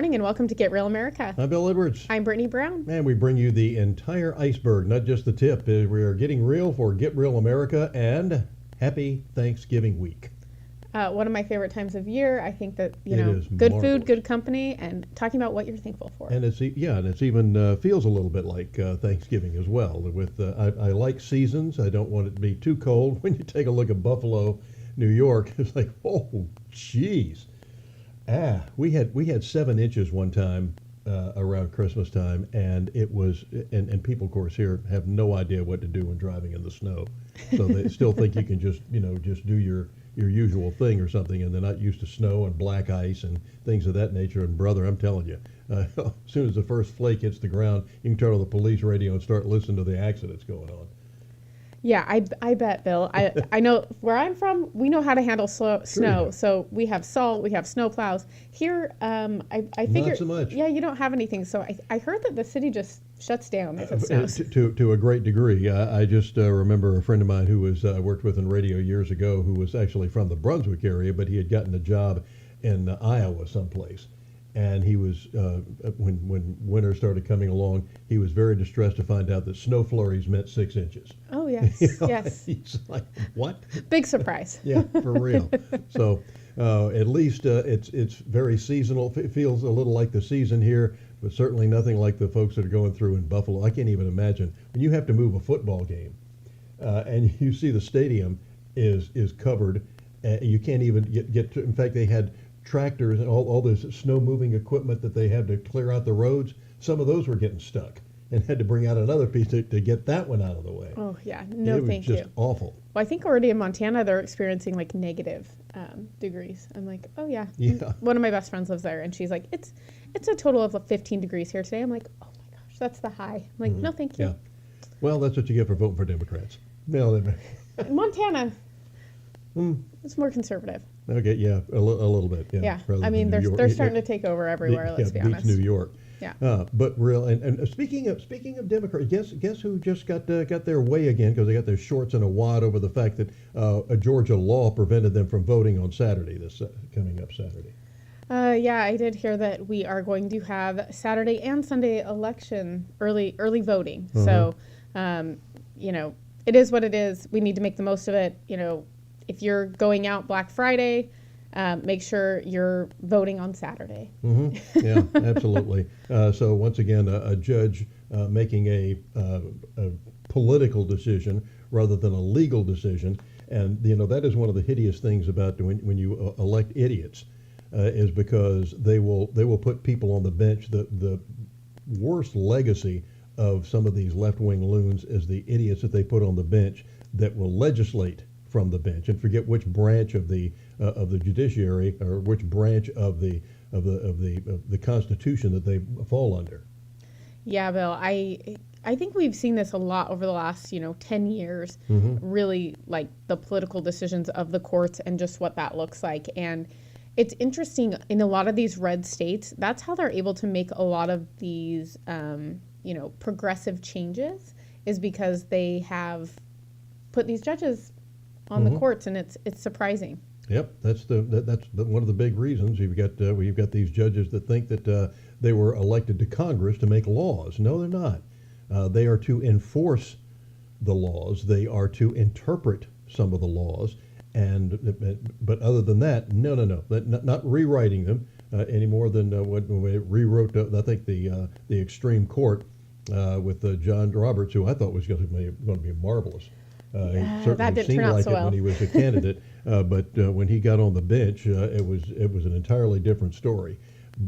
morning and welcome to Get Real America. I'm Bill Edwards. I'm Brittany Brown. And we bring you the entire iceberg, not just the tip. We are getting real for Get Real America, and happy Thanksgiving week. One of my favorite times of year. I think that, It is good marvelous. food, good company, and talking about what you're thankful for. And it's even feels a little bit like Thanksgiving as well. I like seasons. I don't want it to be too cold. When you take a look at Buffalo, New York, it's like, oh, geez. We had 7 inches one time around Christmas time, and it was, and people, of course, here have no idea what to do when driving in the snow. So they still think you can just do your usual thing or something, and they're not used to snow and black ice and things of that nature. And brother, I'm telling you, as soon as the first flake hits the ground, you can turn on the police radio and start listening to the accidents going on. Yeah, I bet, Bill. I know where I'm from, we know how to handle snow. Sure. So we have salt, we have snow plows. Here, I figure, Not so much. yeah, you don't have anything. So I heard that the city just shuts down if it snows. To a great degree. I just remember a friend of mine who was worked with in radio years ago, who was actually from the Brunswick area, but he had gotten a job in Iowa someplace. And he was, when winter started coming along, he was very distressed to find out that snow flurries meant 6 inches. Oh, yes, yes. He's like, what? Big surprise. Yeah, for real. So at least it's very seasonal. It feels a little like the season here, but certainly nothing like the folks that are going through in Buffalo. I can't even imagine when you have to move a football game and you see the stadium is covered. You can't even get to. In fact, they had tractors and all this snow moving equipment that they had to clear out the roads. Some of those were getting stuck and had to bring out another piece to get that one out of the way. Oh, yeah. No, thank you. It was just awful. Well, I think already in Montana, they're experiencing like negative degrees. I'm like, oh, yeah. Yeah. One of my best friends lives there, and she's like, it's a total of 15 degrees here today. I'm like, oh, my gosh, that's the high. I'm like, no, thank you. Yeah. Well, that's what you get for voting for Democrats. No, Montana, it's more conservative. okay, yeah, a little bit. Yeah. Yeah. rather I mean, than New they're York. starting to take over everywhere, let's be beats honest. New York. Yeah. But real and speaking of Democrats, guess who just got their way again because they got their shorts in a wad over the fact that a Georgia law prevented them from voting on Saturday. This coming up Saturday. Yeah, I did hear that we are going to have Saturday and Sunday election early voting. So, it is what it is. We need to make the most of it. If you're going out Black Friday, make sure you're voting on Saturday. Yeah, absolutely. So once again, a judge making a political decision rather than a legal decision, and that is one of the hideous things about when you elect idiots, is because they will put people on the bench. The worst legacy of some of these left-wing loons is the idiots that they put on the bench that will legislate from the bench and forget which branch of the judiciary or which branch of the Constitution that they fall under. Yeah, Bill, I think we've seen this a lot over the last 10 years. Really, like the political decisions of the courts and just what that looks like. And it's interesting in a lot of these red states. That's how they're able to make a lot of these progressive changes, is because they have put these judges on the courts, and it's surprising. Yep, that's one of the big reasons. You've got these judges that think that they were elected to Congress to make laws. No, they're not. They are to enforce the laws. They are to interpret some of the laws, but other than that, no, not rewriting them any more than what we rewrote. I think the extreme court with John Roberts, who I thought was going to be marvelous. He certainly that didn't seemed turn out like so it well. when he was a candidate, but when he got on the bench, it was an entirely different story,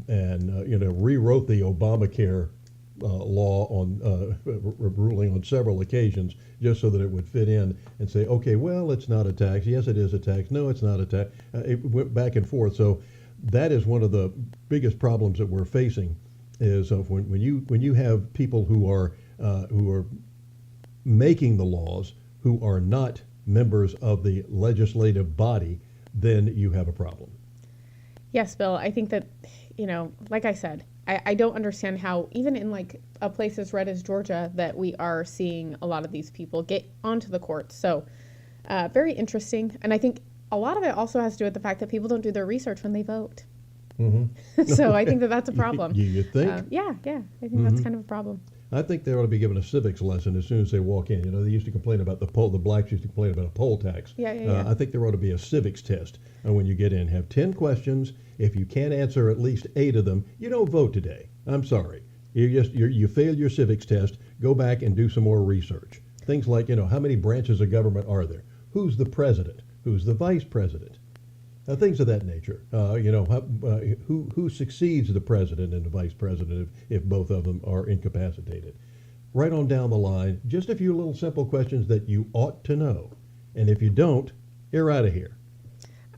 and rewrote the Obamacare law on ruling on several occasions just so that it would fit in and say, okay, well, it's not a tax. Yes, it is a tax. No, it's not a tax. It went back and forth. So that is one of the biggest problems that we're facing, is when you have people who are making the laws who are not members of the legislative body, then you have a problem. Yes, Bill. I think that, like I said, I don't understand how, even in like a place as red as Georgia, that we are seeing a lot of these people get onto the courts. So very interesting. And I think a lot of it also has to do with the fact that people don't do their research when they vote. So I think that that's a problem. You think? Yeah, I think that's kind of a problem. I think they ought to be given a civics lesson as soon as they walk in. You know, they used to complain about the blacks used to complain about a poll tax. Yeah. I think there ought to be a civics test when you get in. Have 10 questions. If you can't answer at least 8 of them, you don't vote today. I'm sorry. You failed your civics test. Go back and do some more research. Things like, you know, how many branches of government are there? Who's the president? Who's the vice president? Things of that nature. Who succeeds the president and the vice president if both of them are incapacitated? Right on down the line, just a few little simple questions that you ought to know. And if you don't, you're out of here.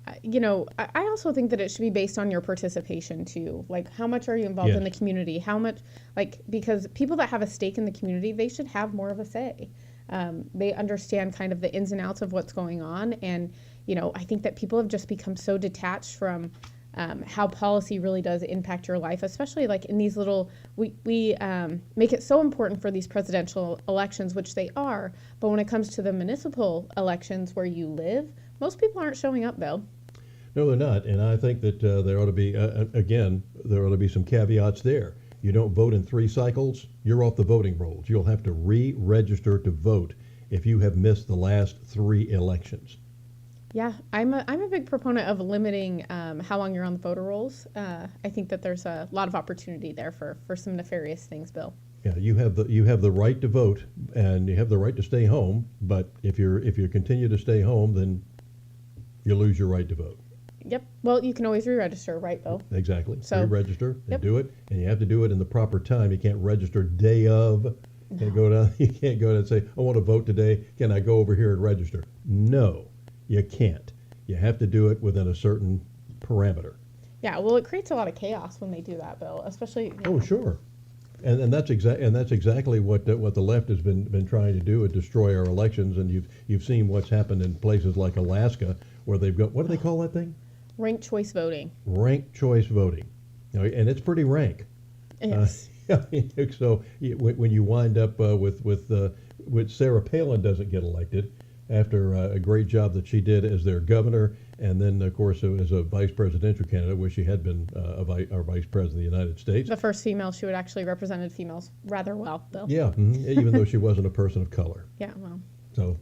I also think that it should be based on your participation too. Like, how much are you involved in the community? How much, because people that have a stake in the community, they should have more of a say. They understand kind of the ins and outs of what's going on. And, I think that people have just become so detached from how policy really does impact your life, especially like in these little, we make it so important for these presidential elections, which they are. But when it comes to the municipal elections where you live, most people aren't showing up, Bill. No, they're not. And I think that there ought to be, there ought to be some caveats there. You don't vote in 3 cycles, you're off the voting rolls. You'll have to re-register to vote if you have missed the last 3 elections. Yeah, I'm a big proponent of limiting how long you're on the voter rolls. I think that there's a lot of opportunity there for some nefarious things, Bill. Yeah, you have the right to vote and you have the right to stay home, but if you continue to stay home, then you lose your right to vote. Yep. Well, you can always re-register, right, Bill? Exactly. So re-register and do it, and you have to do it in the proper time. You can't register day of. You can't go down. You can't go down and say, "I want to vote today. Can I go over here and register?" No, you can't. You have to do it within a certain parameter. Yeah. Well, it creates a lot of chaos when they do that, Bill. Especially. Oh, sure. And that's exactly what the left has been trying to do, destroy our elections. And you've seen what's happened in places like Alaska, where they've got, what do they call that thing? Ranked choice voting. Ranked choice voting, and it's pretty rank. Yes. So when you wind up with Sarah Palin doesn't get elected after a great job that she did as their governor, and then of course as a vice presidential candidate, where she had been our vice president of the United States. The first female, she would actually represented females rather well, Bill. Yeah, even though she wasn't a person of color. Yeah, well. So.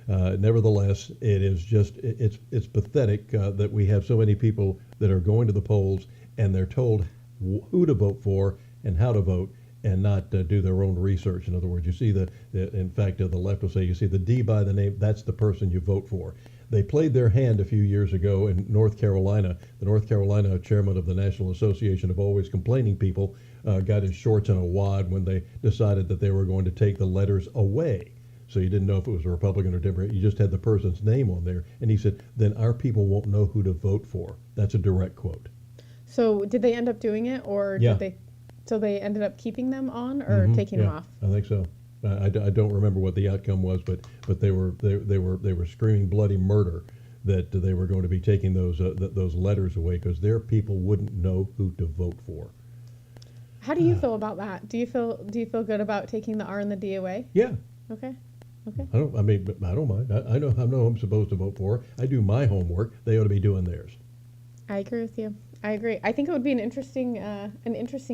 Nevertheless, it is just it's pathetic that we have so many people that are going to the polls and they're told who to vote for and how to vote and not do their own research. In other words, you see in fact, the left will say, you see the D by the name, that's the person you vote for. They played their hand a few years ago in North Carolina. The North Carolina chairman of the National Association of Always Complaining People got his shorts in a wad when they decided that they were going to take the letters away. So you didn't know if it was a Republican or Democrat. You just had the person's name on there. And he said, then our people won't know who to vote for. That's a direct quote. So did they end up doing it, or yeah. did they? So they ended up keeping them on or taking them off? I think so. I don't remember what the outcome was, but they were screaming bloody murder that they were going to be taking those letters away because their people wouldn't know who to vote for. How do you feel about that? Do you feel good about taking the R and the D away? Yeah. Okay. I don't mind. I know who I'm supposed to vote for. I do my homework. They ought to be doing theirs. I agree with you. I agree. I think it would be an interesting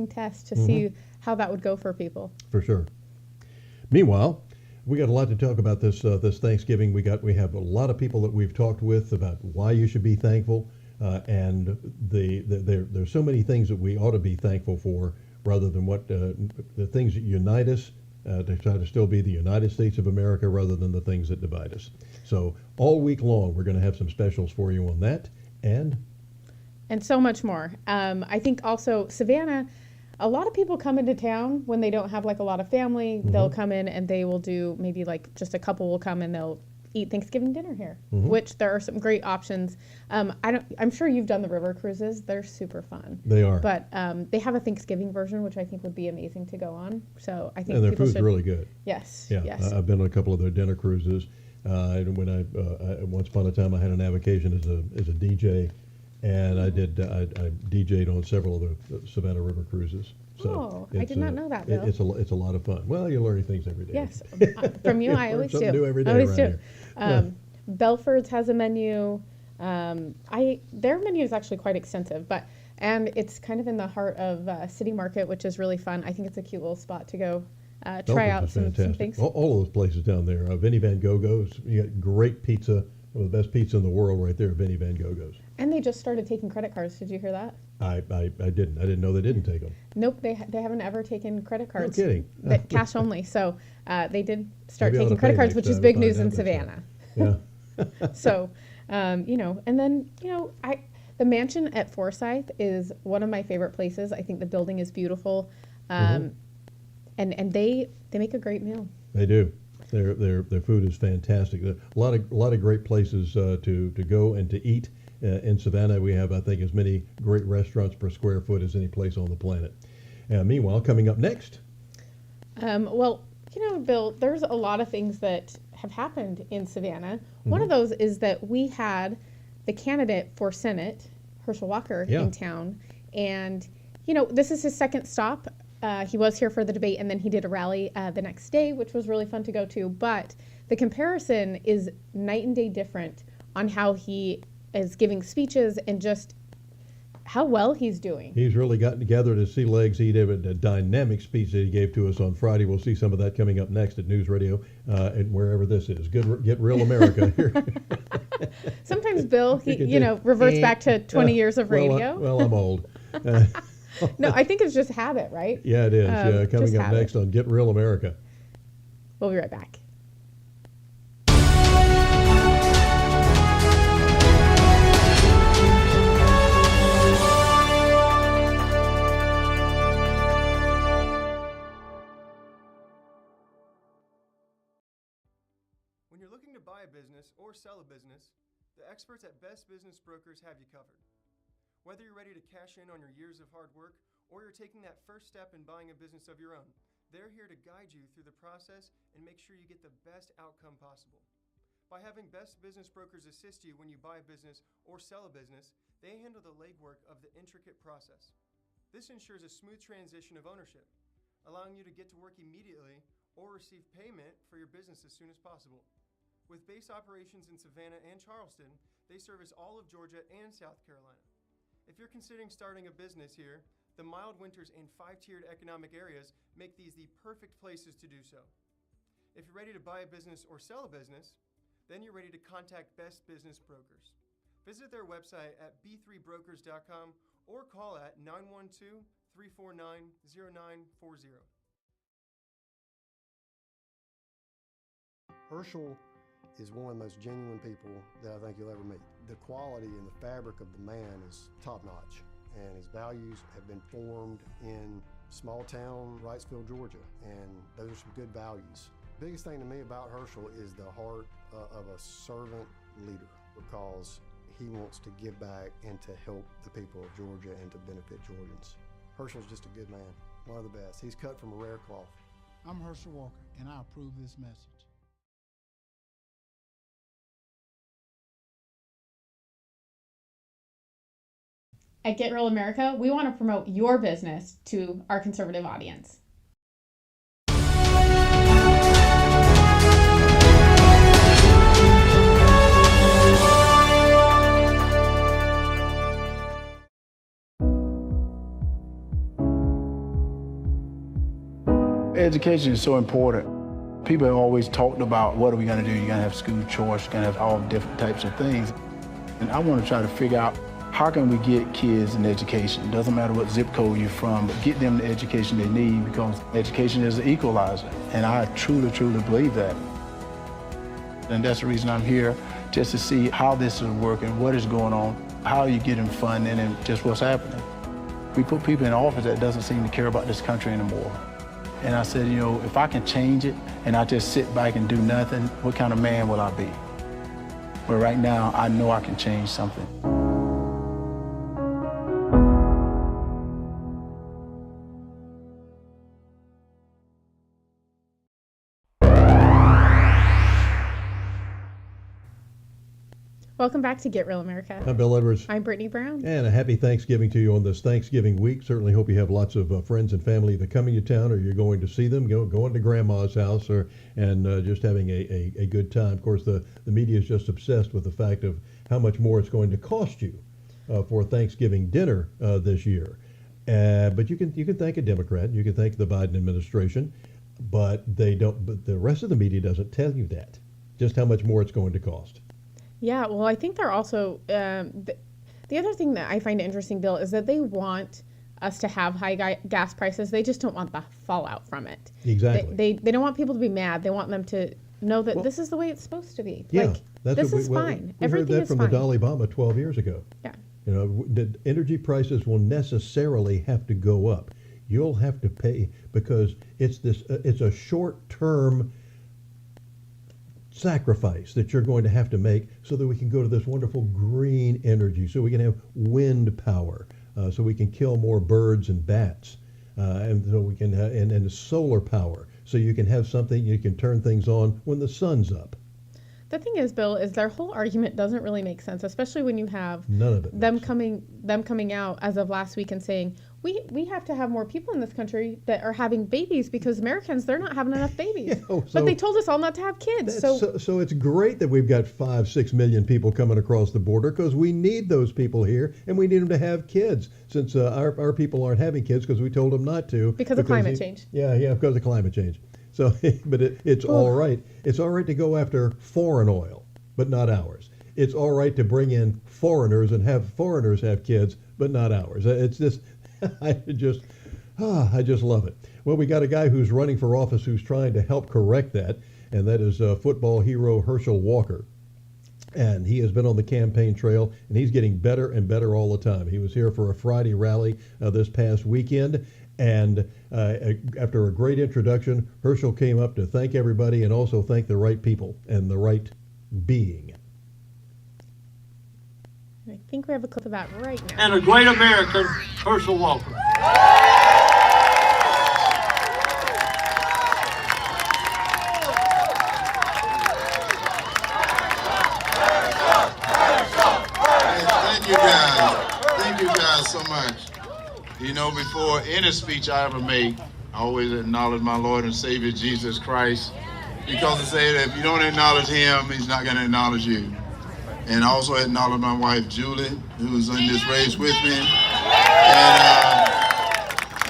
test to see how that would go for people. For sure. Meanwhile, we got a lot to talk about this Thanksgiving. We have a lot of people that we've talked with about why you should be thankful, and there's so many things that we ought to be thankful for, rather than what the things that unite us. To try to still be the United States of America rather than the things that divide us. So all week long, we're going to have some specials for you on that and so much more. I think also Savannah, a lot of people come into town when they don't have like a lot of family. They'll come in and they will do maybe like just a couple will come and they'll eat Thanksgiving dinner here, which there are some great options. I'm sure you've done the river cruises. They're super fun. They are. But they have a Thanksgiving version, which I think would be amazing to go on. So I think and their people food's should. really good. Yes. Yeah. Yes. I've been on a couple of their dinner cruises. When I once upon a time I had an avocation as a DJ, and I DJ'd on several of the Savannah River cruises. So I did not know that, Bill. It's a lot of fun. Well, you're learning things every day. Yes, from you, I always do. Something new every day I always around do. here. Belford's has a menu. Their menu is actually quite extensive, but And it's kind of in the heart of City Market, which is really fun. I think it's a cute little spot to go try out some things. All of those places down there. Vinnie Van Gogo's, you got great pizza, one of the best pizza in the world right there, Vinnie Van Gogo's. And they just started taking credit cards. Did you hear that? I didn't. I didn't know they didn't take them. Nope, they haven't ever taken credit cards. No kidding. Cash only. So they did start Maybe taking credit cards, which is big news in that Savannah. Yeah. So, and then, the mansion at Forsyth is one of my favorite places. I think the building is beautiful. And they make a great meal. They do. Their food is fantastic. A lot of great places to go and to eat in Savannah. We have, I think, as many great restaurants per square foot as any place on the planet. Meanwhile, coming up next. Bill, there's a lot of things that have happened in Savannah. One of those is that we had the candidate for Senate, Herschel Walker, in town. And, this is his second stop. He was here for the debate, and then he did a rally the next day, which was really fun to go to. But the comparison is night and day different on how he is giving speeches and just how well he's doing. He's really gotten together to see legs. He did a dynamic speech that he gave to us on Friday. We'll see some of that coming up next at News Radio and wherever this is. Get Real America here. Sometimes Bill, he reverts back to 20 years of radio. Well, I'm old. No, I think it's just habit, right? Yeah, it is. Coming up next on Get Real America. We'll be right back. When you're looking to buy a business or sell a business, the experts at Best Business Brokers have you covered. Whether you're ready to cash in on your years of hard work or you're taking that first step in buying a business of your own, they're here to guide you through the process and make sure you get the best outcome possible. By having Best Business Brokers assist you when you buy a business or sell a business, they handle the legwork of the intricate process. This ensures a smooth transition of ownership, allowing you to get to work immediately or receive payment for your business as soon as possible. With base operations in Savannah and Charleston, they service all of Georgia and South Carolina. If you're considering starting a business here, the mild winters and 5-tiered economic areas make these the perfect places to do so. If you're ready to buy a business or sell a business, then you're ready to contact Best Business Brokers. Visit their website at b3brokers.com or call at 912-349-0940. Herschel is one of the most genuine people that I think you'll ever meet. The quality and the fabric of the man is top-notch, and his values have been formed in small town Wrightsville, Georgia, and those are some good values. Biggest thing to me about Herschel is the heart of a servant leader, because he wants to give back and to help the people of Georgia and to benefit Georgians. Herschel's just a good man, one of the best. He's cut from a rare cloth. I'm Herschel Walker, and I approve this message. At Get Real America, we want to promote your business to our conservative audience. Education is so important. People have always talked about, what are we going to do? You're going to have school choice, you're going to have all different types of things. And I want to try to figure out, how can we get kids an education? It doesn't matter what zip code you're from, but get them the education they need, because education is an equalizer. And I truly, truly believe that. And that's the reason I'm here, just to see how this is working, what is going on, how you getting funding, and just what's happening. We put people in office that doesn't seem to care about this country anymore. And I said, if I can change it and I just sit back and do nothing, what kind of man will I be? But right now, I know I can change something. Welcome back to Get Real America. I'm Bill Edwards. I'm Brittany Brown. And a happy Thanksgiving to you on this Thanksgiving week. Certainly hope you have lots of friends and family that coming to town, or you're going to see them, going to grandma's house, and just having a good time. Of course, the media is just obsessed with the fact of how much more it's going to cost you for Thanksgiving dinner this year. But you can thank a Democrat, you can thank the Biden administration, but they don't. But the rest of the media doesn't tell you that, just how much more it's going to cost. Yeah, well, I think they're also the other thing that I find interesting, Bill, is that they want us to have high gas prices. They just don't want the fallout from it. Exactly. They don't want people to be mad. They want them to know that this is the way it's supposed to be. Yeah, like, this is fine. We Everything heard that is from fine. the Dalai Lama 12 years ago. Yeah. You know, the energy prices will necessarily have to go up. You'll have to pay because it's this. It's a short-term sacrifice that you're going to have to make so that we can go to this wonderful green energy, so we can have wind power, so we can kill more birds and bats, and so we can and solar power, so you can have something you can turn things on when the sun's up. The thing is, Bill, is their whole argument doesn't really make sense, especially when you have None of it them makes coming out as of last week and saying we have to have more people in this country that are having babies because Americans, they're not having enough babies. But they told us all not to have kids. So it's great that we've got 5-6 million people coming across the border because we need those people here and we need them to have kids. Since our people aren't having kids because we told them not to because of climate change. Yeah, because of climate change. So, but it's all right. It's all right to go after foreign oil, but not ours. It's all right to bring in foreigners and have foreigners have kids, but not ours. It's just, I just love it. Well, we got a guy who's running for office who's trying to help correct that, and that is football hero Herschel Walker. And he has been on the campaign trail, and he's getting better and better all the time. He was here for a Friday rally this past weekend, and after a great introduction, Herschel came up to thank everybody and also thank the right people and the right being. I think we have a clip of that right now. And a great American, Herschel Walker. Thank you guys so much. You know, before any speech I ever make, I always acknowledge my Lord and Savior, Jesus Christ, because they say that if you don't acknowledge him, he's not going to acknowledge you. And I also acknowledge my wife, Julie, who's in this race with me.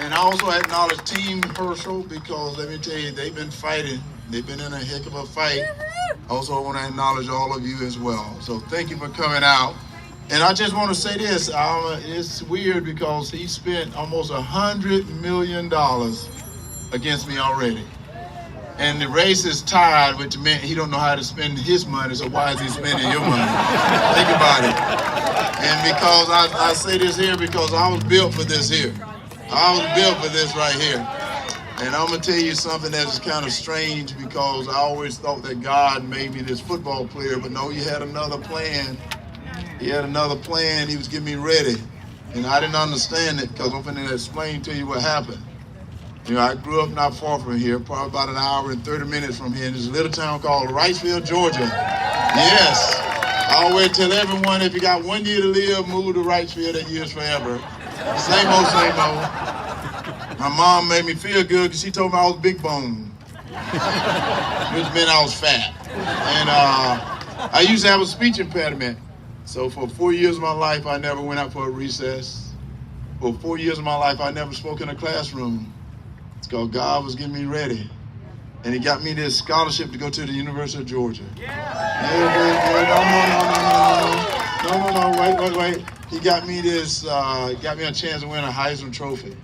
And I also acknowledge Team Herschel, because let me tell you, they've been fighting. They've been in a heck of a fight. Also, I want to acknowledge all of you as well. So thank you for coming out. And I just want to say this, it's weird because he spent almost $100 million against me already. And the race is tied, which meant he don't know how to spend his money, so why is he spending your money? Think about it. And because I say this here because I was built for this here. I was built for this right here. And I'm going to tell you something that is kind of strange, because I always thought that God made me this football player, but no, he had another plan. He had another plan. He was getting me ready. And I didn't understand it, because I'm going to explain to you what happened. You know, I grew up not far from here, probably about an hour and 30 minutes from here, in this little town called Wrightsville, Georgia. Yes. I always tell everyone, if you got 1 year to live, move to Wrightsville, that year's forever. Same old, same old. My mom made me feel good because she told me I was big bone, which meant I was fat. And I used to have a speech impediment. So for 4 years of my life, I never went out for a recess. For 4 years of my life, I never spoke in a classroom. It's because God was getting me ready. And he got me this scholarship to go to the University of Georgia. No, wait. He got me this, got me a chance to win a Heisman Trophy.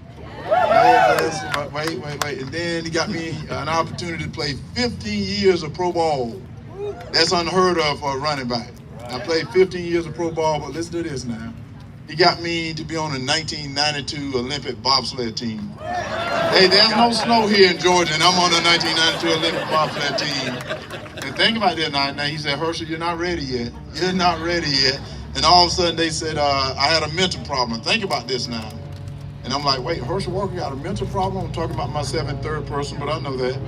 Wait. And then he got me an opportunity to play 15 years of pro ball. That's unheard of for a running back. I played 15 years of pro ball, but listen to this now. He got me to be on the 1992 Olympic bobsled team. Hey, there's no snow here in Georgia, and I'm on the 1992 Olympic bobsled team. And think about that now. He said, Herschel, you're not ready yet. You're not ready yet. And all of a sudden they said, I had a mental problem. Think about this now. And I'm like, wait, Herschel Walker got a mental problem? I'm talking about myself in third person, but I know that.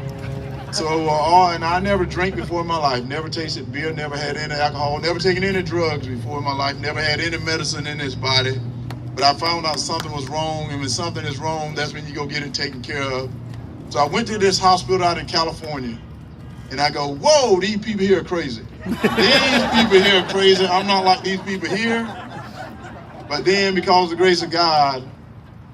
So, and I never drank before in my life, never tasted beer, never had any alcohol, never taken any drugs before in my life, never had any medicine in this body. But I found out something was wrong, and when something is wrong, that's when you go get it taken care of. So I went to this hospital out in California, and I go, whoa, these people here are crazy. These people here are crazy. I'm not like these people here. But then because of the grace of God,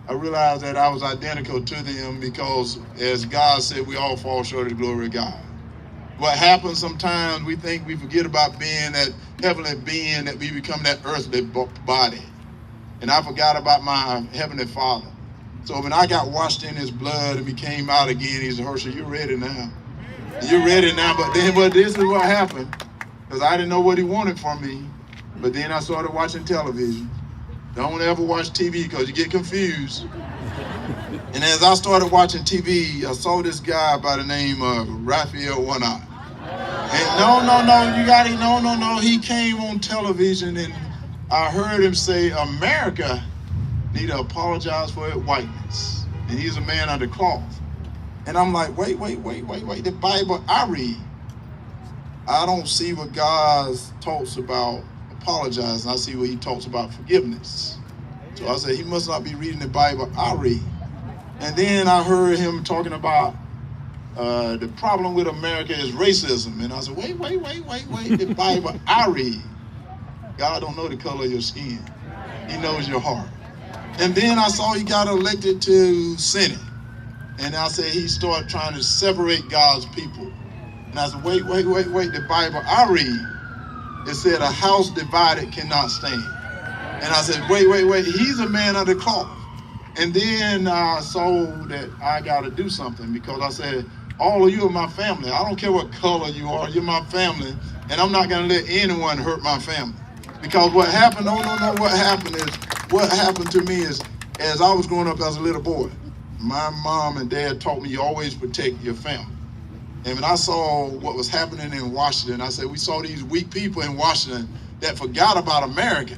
I realized that I was identical to them because, as God said, we all fall short of the glory of God. What happens sometimes, we think we forget about being that heavenly being, that we become that earthly body. And I forgot about my heavenly Father. So when I got washed in his blood and became out again, he said, Herschel, you're ready now. You're ready now. But this is what happened, because I didn't know what he wanted from me. But then I started watching television. Don't ever watch TV because you get confused. And as I started watching TV, I saw this guy by the name of Raphael One-Eye. And no. He came on television and I heard him say, America need to apologize for its whiteness. And he's a man under cloth. And I'm like, wait. The Bible I read, I don't see what God talks about apologizing. I see what he talks about forgiveness. So I said, he must not be reading the Bible I read. And then I heard him talking about the problem with America is racism. And I said, wait, the Bible I read. God don't know the color of your skin. He knows your heart. And then I saw he got elected to Senate. And I said, he started trying to separate God's people. And I said, wait, the Bible I read, it said a house divided cannot stand. And I said, wait, he's a man of the cloth. And then I saw that I got to do something, because I said, all of you are my family. I don't care what color you are, you're my family. And I'm not going to let anyone hurt my family. Because what happened, what happened to me is, as I was growing up as a little boy, my mom and dad taught me you always protect your family. And when I saw what was happening in Washington, I said, we saw these weak people in Washington that forgot about America.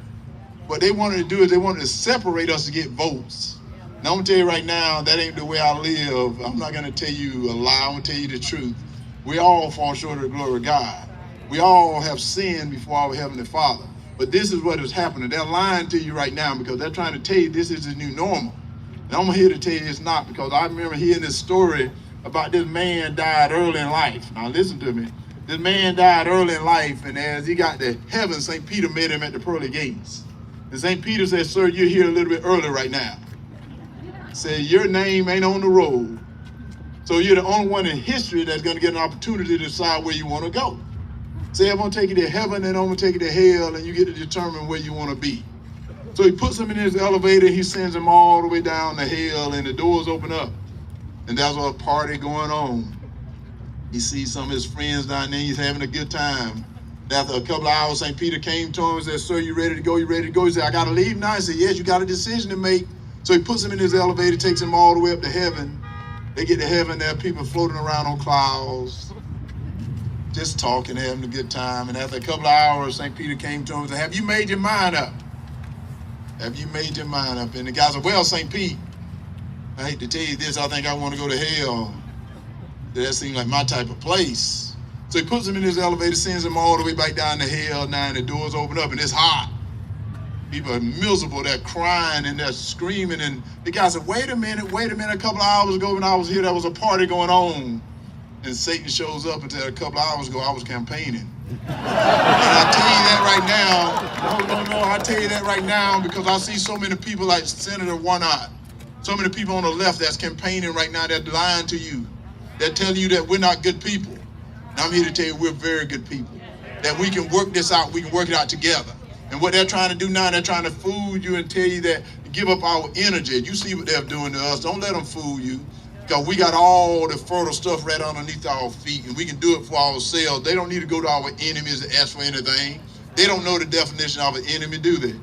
What they wanted to do is they wanted to separate us to get votes. Now I'm gonna tell you right now, that ain't the way I live. I'm not gonna tell you a lie, I'm gonna tell you the truth. We all fall short of the glory of God. We all have sinned before our Heavenly Father. But this is what is happening. They're lying to you right now because they're trying to tell you this is the new normal. And I'm here to tell you it's not, because I remember hearing this story about this man died early in life. Now listen to me. This man died early in life, and as he got to heaven, St. Peter met him at the pearly gates. And St. Peter said, sir, you're here a little bit early right now. Said, your name ain't on the roll. So you're the only one in history that's going to get an opportunity to decide where you want to go. Say, I'm going to take you to heaven and I'm going to take you to hell, and you get to determine where you want to be. So he puts him in his elevator, he sends him all the way down to hell, and the doors open up. And there's a party going on. He sees some of his friends down there, he's having a good time. And after a couple of hours, St. Peter came to him and said, sir, you ready to go? You ready to go? He said, I got to leave now. He said, yes, you got a decision to make. So he puts him in his elevator, takes him all the way up to heaven. They get to heaven, there are people floating around on clouds, just talking, having a good time. And after a couple of hours, St. Peter came to him and said, have you made your mind up? Have you made your mind up? And the guy said, well, St. Pete, I hate to tell you this, I think I want to go to hell. That seems like my type of place. So he puts him in his elevator, sends him all the way back down to hell. Now, and the doors open up, and it's hot. People are miserable, they're crying and they're screaming. And the guy said, wait a minute, a couple of hours ago when I was here, there was a party going on. And Satan shows up and said, a couple of hours ago, I was campaigning. And I tell you that right now, I tell you that right now because I see so many people like Senator One-Eye, so many people on the left that's campaigning right now, they're lying to you. They're telling you that we're not good people. And I'm here to tell you we're very good people, that we can work this out, we can work it out together. And what they're trying to do now, they're trying to fool you and tell you that give up our energy. You see what they're doing to us. Don't let them fool you. Because we got all the fertile stuff right underneath our feet, and we can do it for ourselves. They don't need to go to our enemies to ask for anything. They don't know the definition of an enemy, do they?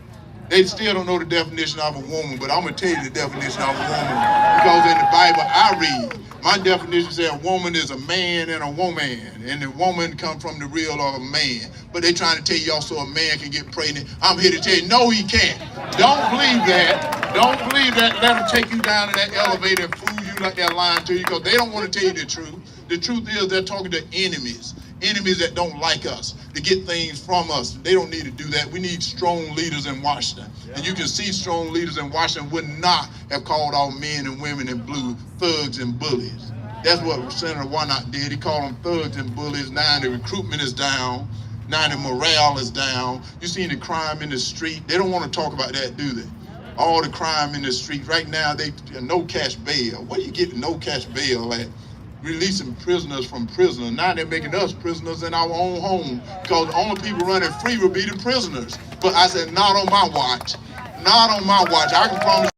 They still don't know the definition of a woman, but I'm going to tell you the definition of a woman. Because in the Bible I read, my definition says a woman is a man and a woman, and the woman comes from the real of a man. But they trying to tell you also a man can get pregnant. I'm here to tell you, no, he can't. Don't believe that. Don't believe that. Let them take you down in that elevator and fool you like they're lying to you, because they don't want to tell you the truth. The truth is they're talking to enemies that don't like us, to get things from us. They don't need to do that. We need strong leaders in Washington. And you can see strong leaders in Washington would not have called all men and women in blue thugs and bullies. That's what Senator One-Eye did. He called them thugs and bullies. Now the recruitment is down. Now the morale is down. You seen the crime in the street. They don't want to talk about that, do they? All the crime in the street. Right now, they no cash bail. Where you get no cash bail at? Releasing prisoners from prison. Now they're making us prisoners in our own home because the only people running free will be the prisoners. But I said, not on my watch. Not on my watch. I can promise.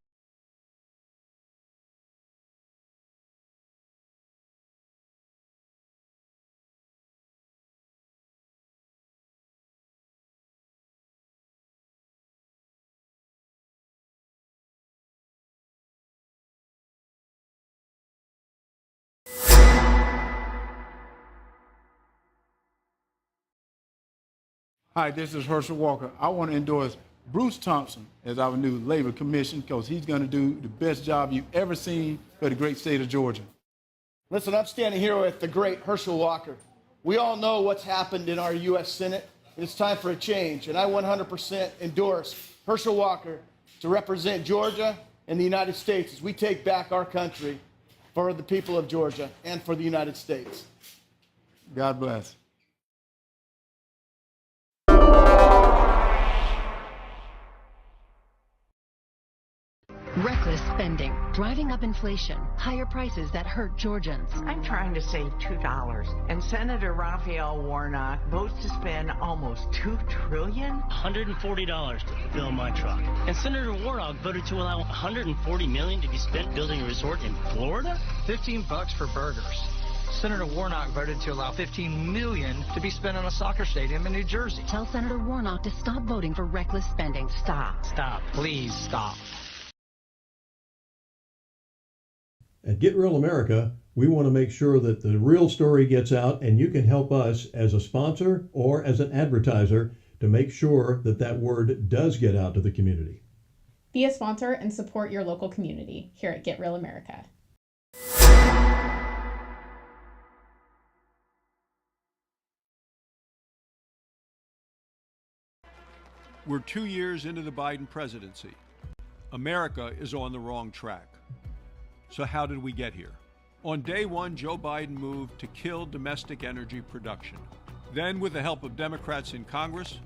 Hi, this is Herschel Walker. I want to endorse Bruce Thompson as our new Labor Commission because he's going to do the best job you've ever seen for the great state of Georgia. Listen, I'm standing here with the great Herschel Walker. We all know what's happened in our U.S. Senate. It's time for a change, and I 100% endorse Herschel Walker to represent Georgia and the United States as we take back our country for the people of Georgia and for the United States. God bless. Reckless spending, driving up inflation, higher prices that hurt Georgians. I'm trying to save $2, and Senator Raphael Warnock votes to spend almost $2 trillion. $140 to fill my truck. And Senator Warnock voted to allow $140 million to be spent building a resort in Florida? $15 for burgers. Senator Warnock voted to allow $15 million to be spent on a soccer stadium in New Jersey. Tell Senator Warnock to stop voting for reckless spending. Stop. Stop. Please stop. At Get Real America, we want to make sure that the real story gets out, and you can help us as a sponsor or as an advertiser to make sure that that word does get out to the community. Be a sponsor and support your local community here at Get Real America. We're 2 years into the Biden presidency. America is on the wrong track. So how did we get here? On day one, Joe Biden moved to kill domestic energy production. Then, with the help of Democrats in Congress,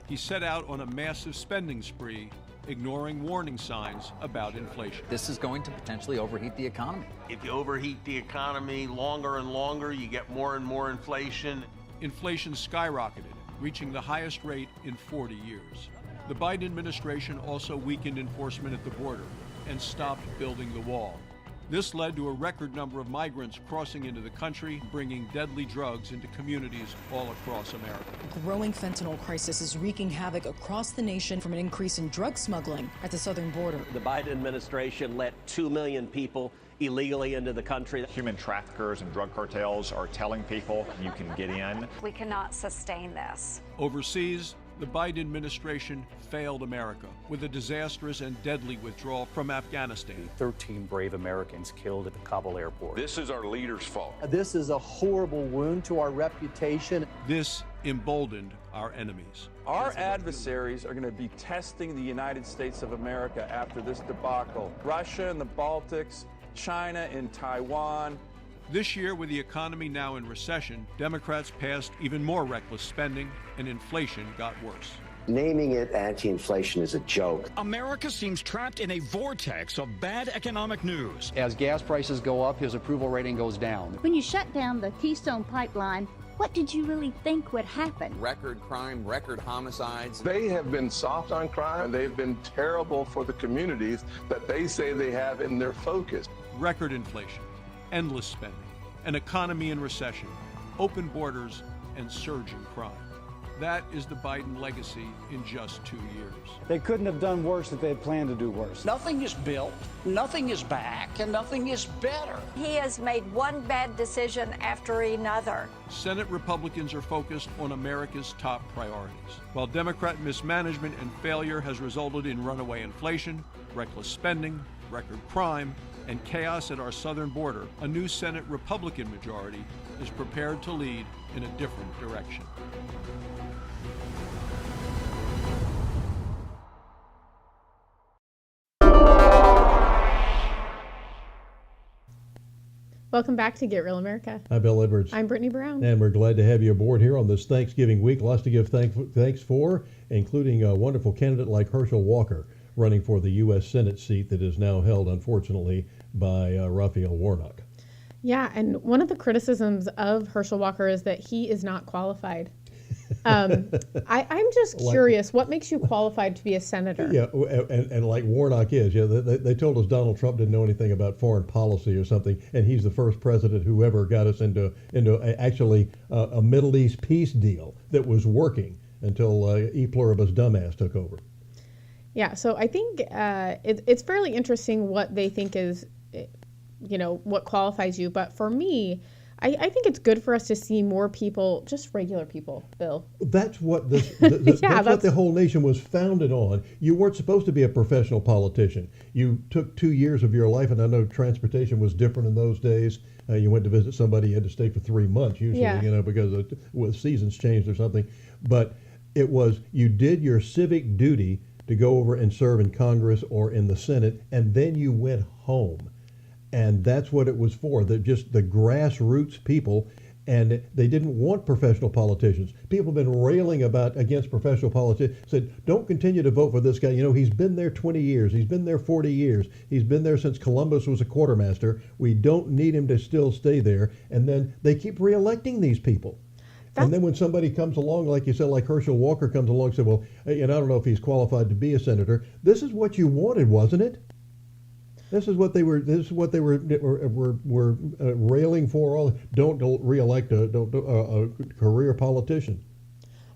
he set out on a massive spending spree, ignoring warning signs about inflation. This is going to potentially overheat the economy. If you overheat the economy longer and longer, you get more and more inflation. Inflation skyrocketed, reaching the highest rate in 40 years. The Biden administration also weakened enforcement at the border and stopped building the wall. This led to a record number of migrants crossing into the country, bringing deadly drugs into communities all across America. A growing fentanyl crisis is wreaking havoc across the nation from an increase in drug smuggling at the southern border. The Biden administration let 2 million people illegally into the country. Human traffickers and drug cartels are telling people you can get in. We cannot sustain this. Overseas, the Biden administration failed America with a disastrous and deadly withdrawal from Afghanistan. 13 brave Americans killed at the Kabul airport. This is our leaders' fault. This is a horrible wound to our reputation. This emboldened our enemies. Our adversaries are going to be testing the United States of America after this debacle. Russia and the Baltics, China and Taiwan. This year, with the economy now in recession, Democrats passed even more reckless spending, and inflation got worse. Naming it anti-inflation is a joke. America seems trapped in a vortex of bad economic news. As gas prices go up, his approval rating goes down. When you shut down the Keystone Pipeline, what did you really think would happen? Record crime, record homicides. They have been soft on crime, and they've been terrible for the communities that they say they have in their focus. Record inflation, endless spending, an economy in recession, open borders, and surging crime. That is the Biden legacy in just 2 years. They couldn't have done worse if they had planned to do worse. Nothing is built, nothing is back, and nothing is better. He has made one bad decision after another. Senate Republicans are focused on America's top priorities, while Democrat mismanagement and failure has resulted in runaway inflation, reckless spending, record crime, and chaos at our southern border. A new Senate Republican majority is prepared to lead in a different direction. Welcome back to Get Real America. I'm Bill Edwards. I'm Brittany Brown. And we're glad to have you aboard here on this Thanksgiving week. Lots to give thanks for, including a wonderful candidate like Herschel Walker running for the U.S. Senate seat that is now held, unfortunately, by Raphael Warnock. Yeah, and one of the criticisms of Herschel Walker is that he is not qualified. I'm just curious, what makes you qualified to be a senator? Yeah, and like Warnock is, they told us Donald Trump didn't know anything about foreign policy or something, and he's the first president who ever got us into actually a Middle East peace deal that was working until E Pluribus dumbass took over. Yeah, so I think it's fairly interesting what they think is, what qualifies you. But for me, I think it's good for us to see more people, just regular people, Bill. That's what that's what the whole nation was founded on. You weren't supposed to be a professional politician. You took 2 years of your life, and I know transportation was different in those days. You went to visit somebody, you had to stay for 3 months usually, because with seasons changed or something. But it was, you did your civic duty to go over and serve in Congress or in the Senate, and then you went home. And that's what it was for, just the grassroots people, and they didn't want professional politicians. People have been railing against professional politicians, said, don't continue to vote for this guy. He's been there 20 years. He's been there 40 years. He's been there since Columbus was a quartermaster. We don't need him to still stay there. And then they keep reelecting these people. And then when somebody comes along, like you said, like Herschel Walker comes along and said, well, I don't know if he's qualified to be a senator. This is what you wanted, wasn't it? This is what they were railing for. Don't reelect a career politician.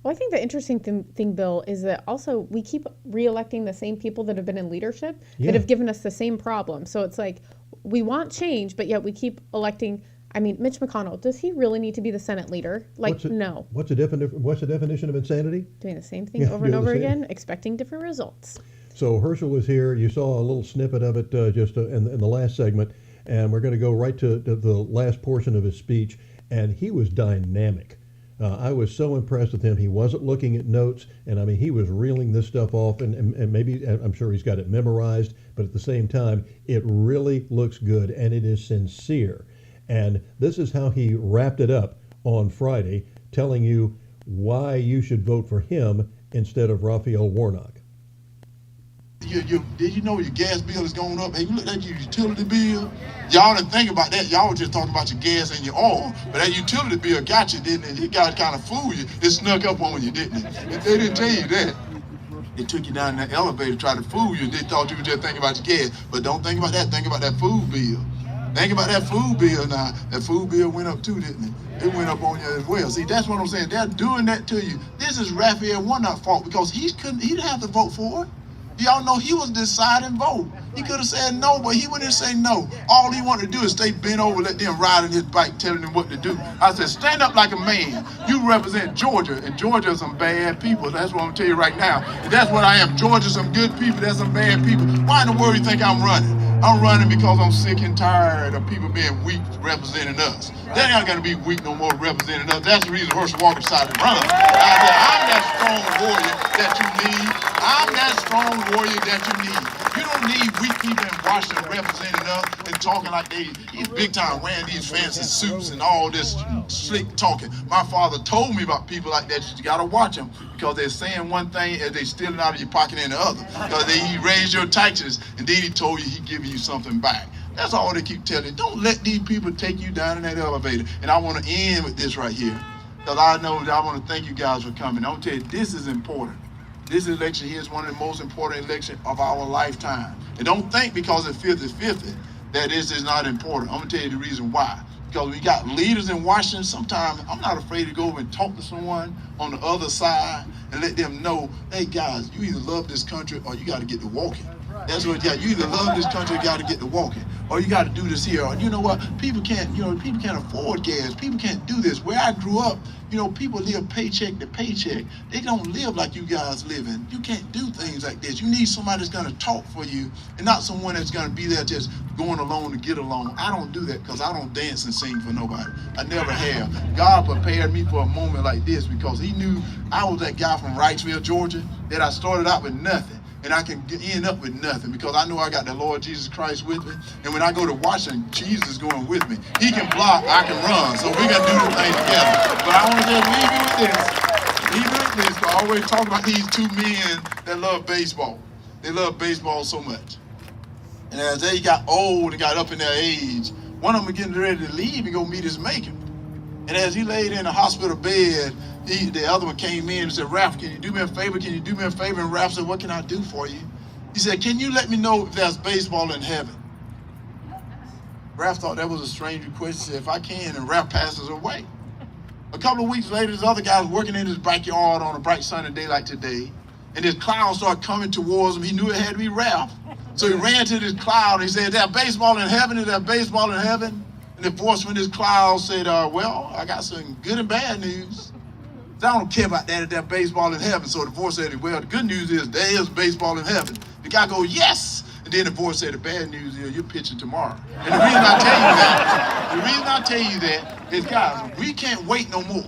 Well, I think the interesting thing, Bill, is that also we keep reelecting the same people that have been in leadership that have given us the same problem. So it's like we want change, but yet we keep electing. I mean, Mitch McConnell, does he really need to be the Senate leader? No. What's the definition of insanity? Doing the same thing over and over again, expecting different results. So Herschel was here. You saw a little snippet of it in the last segment, and we're going to go right to the last portion of his speech, and he was dynamic. I was so impressed with him. He wasn't looking at notes, and I mean, he was reeling this stuff off, and maybe, I'm sure he's got it memorized, but at the same time, it really looks good, and it is sincere. And this is how he wrapped it up on Friday, telling you why you should vote for him instead of Raphael Warnock. Did you know your gas bill is going up? Have you looked at your utility bill? Y'all didn't think about that. Y'all were just talking about your gas and your oil. But that utility bill got you, didn't it? It got kind of fooled you. It snuck up on you, didn't it? They didn't tell you that. They took you down in that elevator, tried to fool you. They thought you were just thinking about your gas. But don't think about that. Think about that food bill. Think about that food bill now. That food bill went up too, didn't it? It went up on you as well. See, that's what I'm saying. They're doing that to you. This is Raphael Warnock's fault because he didn't have to vote for it. Y'all know he was deciding vote. He could have said no, but he wouldn't say no. All he wanted to do is stay bent over, let them ride on his bike, telling them what to do. I said, stand up like a man. You represent Georgia, and Georgia are some bad people. That's what I'm telling you right now. And that's what I am. Georgia, some good people, there's some bad people. Why in the world do you think I'm running? I'm running because I'm sick and tired of people being weak representing us. They ain't gonna be weak no more representing us. That's the reason Herschel Walker decided to run. I'm that strong warrior that you need. I'm that strong warrior that you need. You don't need weak people in Washington representing us and talking like they big time, wearing these fancy suits and all this slick talking. My father told me about people like that. You gotta watch them because they're saying one thing and they stealing out of your pocket in the other. Because he raised your taxes and then he told you he giving you something back. That's all they keep telling you. Don't let these people take you down in that elevator. And I want to end with this right here. Because I know that I want to thank you guys for coming. I'm going to tell you, this is important. This election here is one of the most important elections of our lifetime. And don't think because it's 50-50 that this is not important. I'm going to tell you the reason why. Because we got leaders in Washington, sometimes I'm not afraid to go over and talk to someone on the other side and let them know, hey guys, you either love this country or you got to get to walking. That's what you either love this country or you got to get to walking. Or you got to do this here. Or you know what? People can't afford gas. People can't do this. Where I grew up, people live paycheck to paycheck. They don't live like you guys living. You can't do things like this. You need somebody that's going to talk for you and not someone that's going to be there just going along to get along. I don't do that because I don't dance and sing for nobody. I never have. God prepared me for a moment like this because he knew I was that guy from Wrightsville, Georgia, that I started out with nothing. and I can end up with nothing because I know I got the Lord Jesus Christ with me. And when I go to Washington, Jesus is going with me. He can block, I can run. So we're going to do the thing together. But I want to just leave you with this. Leave you with this, because I always talk about these two men that love baseball. They love baseball so much. And as they got old and got up in their age, one of them was getting ready to leave and go meet his maker. And as he laid in a hospital bed, the other one came in and said, Ralph, can you do me a favor? Can you do me a favor? And Ralph said, what can I do for you? He said, can you let me know if there's baseball in heaven? Ralph thought that was a strange request. He said, if I can, and Ralph passes away. A couple of weeks later, this other guy was working in his backyard on a bright sunny day like today, and this cloud started coming towards him. He knew it had to be Ralph. So he ran to this cloud and he said, is there baseball in heaven? Is there baseball in heaven? And the voice from this cloud said, well, I got some good and bad news. I don't care about that if there's baseball in heaven. So the voice said, well, the good news is there is baseball in heaven. The guy goes, yes. And then the voice said, the bad news is you're pitching tomorrow. And the reason I tell you that is, guys, we can't wait no more.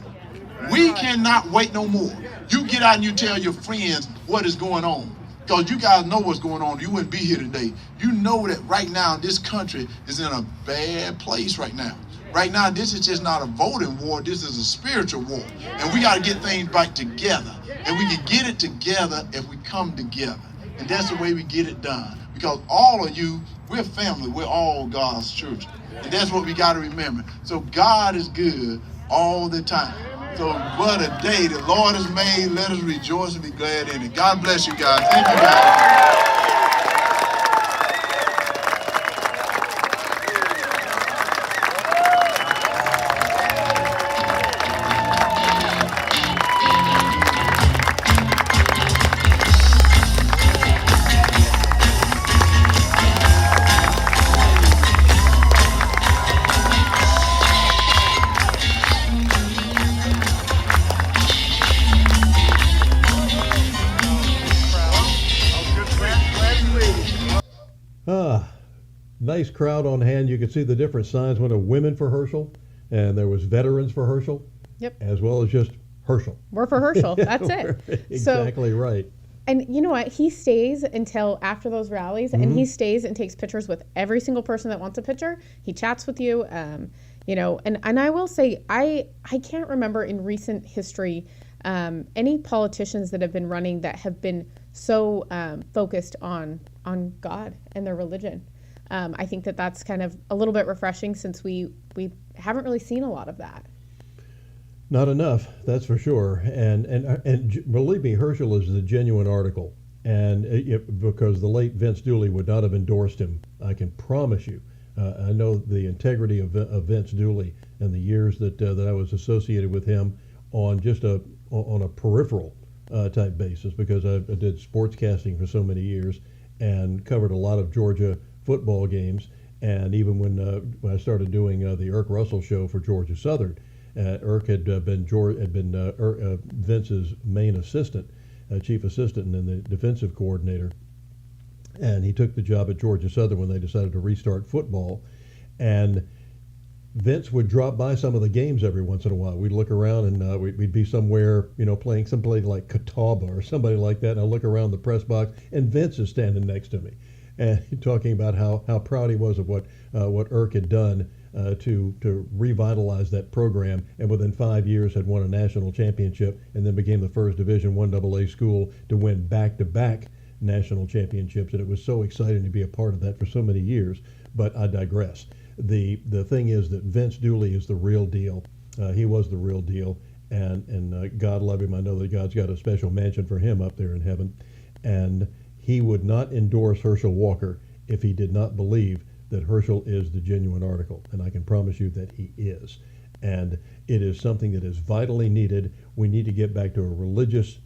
We cannot wait no more. You get out and you tell your friends what is going on. Because you guys know what's going on. You wouldn't be here today. You know that right now this country is in a bad place right now. Right now, this is just not a voting war. This is a spiritual war. And we got to get things back together. And we can get it together if we come together. And that's the way we get it done. Because all of you, we're family. We're all God's children. And that's what we got to remember. So God is good all the time. So what a day the Lord has made. Let us rejoice and be glad in it. God bless you guys. Thank you guys. Nice crowd on hand. You could see the different signs. One of women for Herschel, and there was veterans for Herschel. Yep. As well as just Herschel. We're for Herschel. That's it. Exactly right. And you know what? He stays until after those rallies, and he stays and takes pictures with every single person that wants a picture. He chats with you. You know, and I will say, I can't remember in recent history any politicians that have been running that have been so focused on God and their religion. I think that's kind of a little bit refreshing since we haven't really seen a lot of that. Not enough, that's for sure. And believe me, Herschel is the genuine article. And because the late Vince Dooley would not have endorsed him, I can promise you. I know the integrity of Vince Dooley and the years that I was associated with him on just on a peripheral type basis, because I did sportscasting for so many years and covered a lot of Georgia football games. And even when I started doing the Irk Russell show for Georgia Southern, Irk had been Vince's main assistant, chief assistant, and the defensive coordinator. And he took the job at Georgia Southern when they decided to restart football. And Vince would drop by some of the games every once in a while. We'd look around and we'd be somewhere, playing someplace like Catawba or somebody like that. And I look around the press box, and Vince is standing next to me, and talking about how proud he was of what Irk had done to revitalize that program, and within 5 years had won a national championship, and then became the first Division I AA school to win back-to-back national championships. And it was so exciting to be a part of that for so many years. But I digress. The thing is that Vince Dooley is the real deal. He was the real deal, and God love him. I know that God's got a special mansion for him up there in heaven, and he would not endorse Herschel Walker if he did not believe that Herschel is the genuine article, and I can promise you that he is. And it is something that is vitally needed. We need to get back to a religious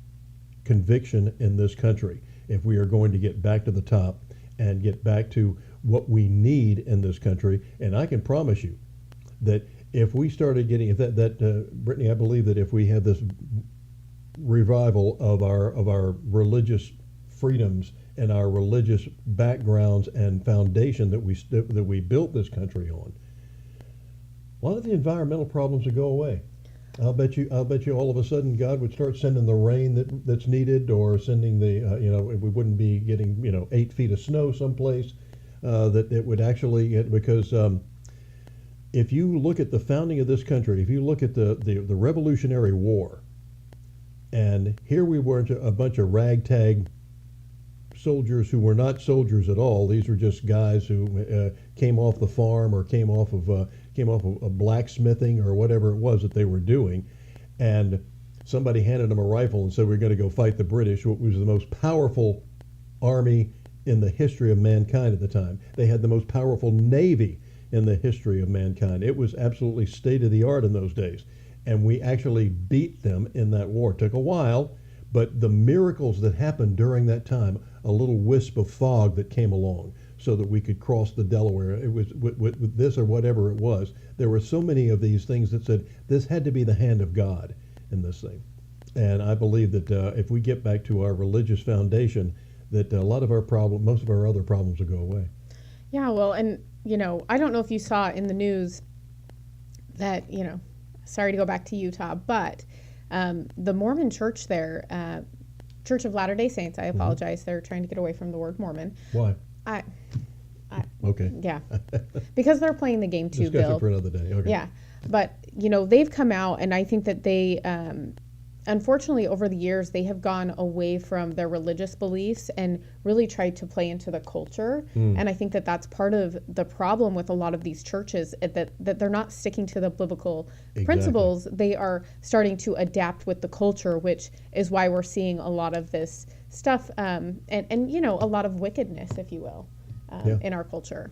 conviction in this country if we are going to get back to the top and get back to what we need in this country. And I can promise you that if we started getting Brittany, I believe that if we had this revival of our religious freedoms and our religious backgrounds and foundation that we built this country on, a lot of the environmental problems would go away. I'll bet you all of a sudden God would start sending the rain that's needed, or sending the, we wouldn't be getting, 8 feet of snow someplace, that it would actually, because if you look at the founding of this country, if you look at the Revolutionary War, and here we were, a bunch of ragtag soldiers who were not soldiers at all. These were just guys who came off the farm, or came off of blacksmithing or whatever it was that they were doing, and somebody handed them a rifle and said, we're going to go fight the British, which was the most powerful army in the history of mankind at the time. They had the most powerful navy in the history of mankind. It was absolutely state of the art in those days, and we actually beat them in that war. It took a while, but the miracles that happened during that time, a little wisp of fog that came along so that we could cross the Delaware, it was with this or whatever it was. There were so many of these things that said this had to be the hand of God in this thing. And I believe that if we get back to our religious foundation, that a lot of our most of our other problems will go away. Yeah, well, and, I don't know if you saw in the news that, sorry to go back to Utah, but the Mormon church there, Church of Latter-day Saints, I apologize, they're trying to get away from the word Mormon. Why? Okay. Yeah. Because they're playing the game too, Discussion Bill. for another day. Okay. Yeah. But, they've come out, and I think that they, unfortunately, over the years, they have gone away from their religious beliefs and really tried to play into the culture. And I think that that's part of the problem with a lot of these churches, that they're not sticking to the biblical principles. They are starting to adapt with the culture, which is why we're seeing a lot of this stuff, and a lot of wickedness, if you will, in our culture.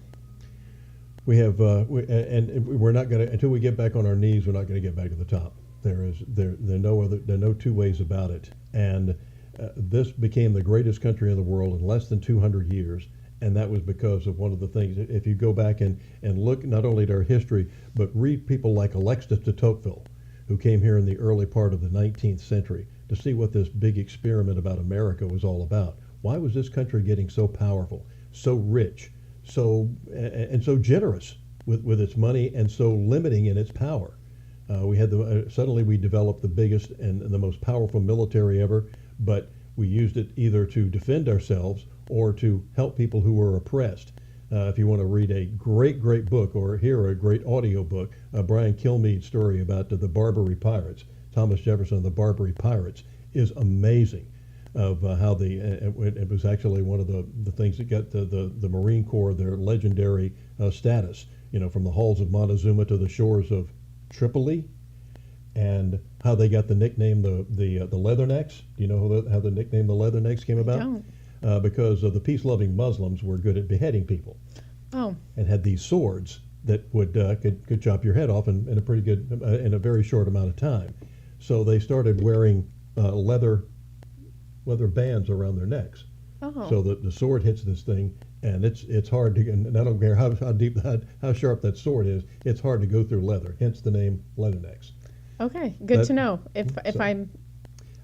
We have, and we're not going to, until we get back on our knees, we're not going to get back to the top. There are no two ways about it. And this became the greatest country in the world in less than 200 years. And that was because of one of the things. If you go back and look not only at our history, but read people like Alexis de Tocqueville, who came here in the early part of the 19th century, to see what this big experiment about America was all about. Why was this country getting so powerful, so rich, so generous with its money, and so limiting in its power? We had suddenly we developed the biggest and the most powerful military ever, but we used it either to defend ourselves or to help people who were oppressed. If you want to read a great book or hear a great audio book, Brian Kilmeade's story about the Barbary Pirates, Thomas Jefferson and the Barbary Pirates, is amazing. Of how it was actually one of the things that got the Marine Corps their legendary status. From the halls of Montezuma to the shores of Tripoli, and how they got the nickname the Leathernecks. Do you know how the nickname the Leathernecks came about? I don't. Because the peace-loving Muslims were good at beheading people. Oh. And had these swords that would could chop your head off in a pretty good in a very short amount of time. So they started wearing leather bands around their necks. Oh. So that the sword hits this thing, and it's hard to, and I don't care how deep, how sharp that sword is, it's hard to go through leather, hence the name Leathernecks. Okay, good to know if I'm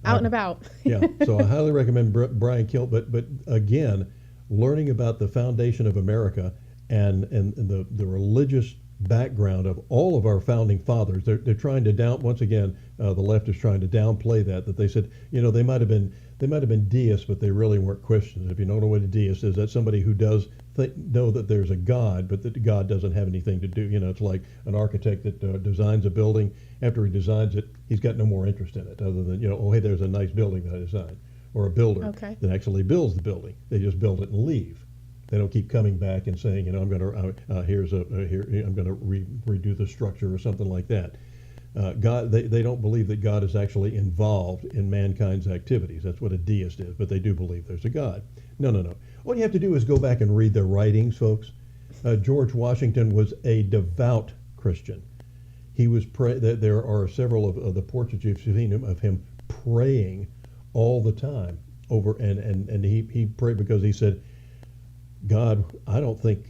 out and about. Yeah, so I highly recommend Brian Kill, but again, learning about the foundation of America and the religious background of all of our founding fathers. They're trying to once again, the left is trying to downplay that they said, they might have been deists, but they really weren't Christians. If you don't know what a deist is, that's somebody who does know that there's a God, but that God doesn't have anything to do. It's like an architect that designs a building. After he designs it, he's got no more interest in it other than, oh, hey, there's a nice building that I designed. Or a builder that actually builds the building. They just build it and leave. They don't keep coming back and saying, I'm going to I'm going to redo the structure or something like that. God, they don't believe that God is actually involved in mankind's activities. That's what a deist is, but they do believe there's a God. No. All you have to do is go back and read their writings, folks. George Washington was a devout Christian. He was there are several of the portraits you've seen of him praying all the time over, and he prayed because he said, God, I don't think,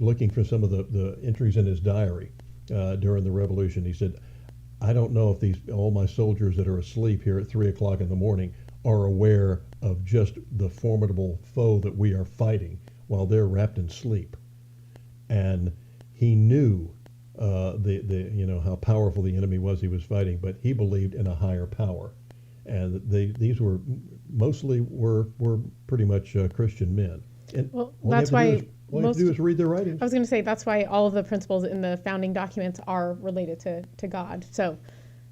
looking for some of the entries in his diary during the Revolution, he said, I don't know if all my soldiers that are asleep here at 3 o'clock in the morning are aware of just the formidable foe that we are fighting while they're wrapped in sleep. And he knew how powerful the enemy was he was fighting, but he believed in a higher power, and these were mostly were pretty much Christian men. And well, all that's you have why to do is, all you have to do is read their writings. I was going to say that's why all of the principles in the founding documents are related to God. So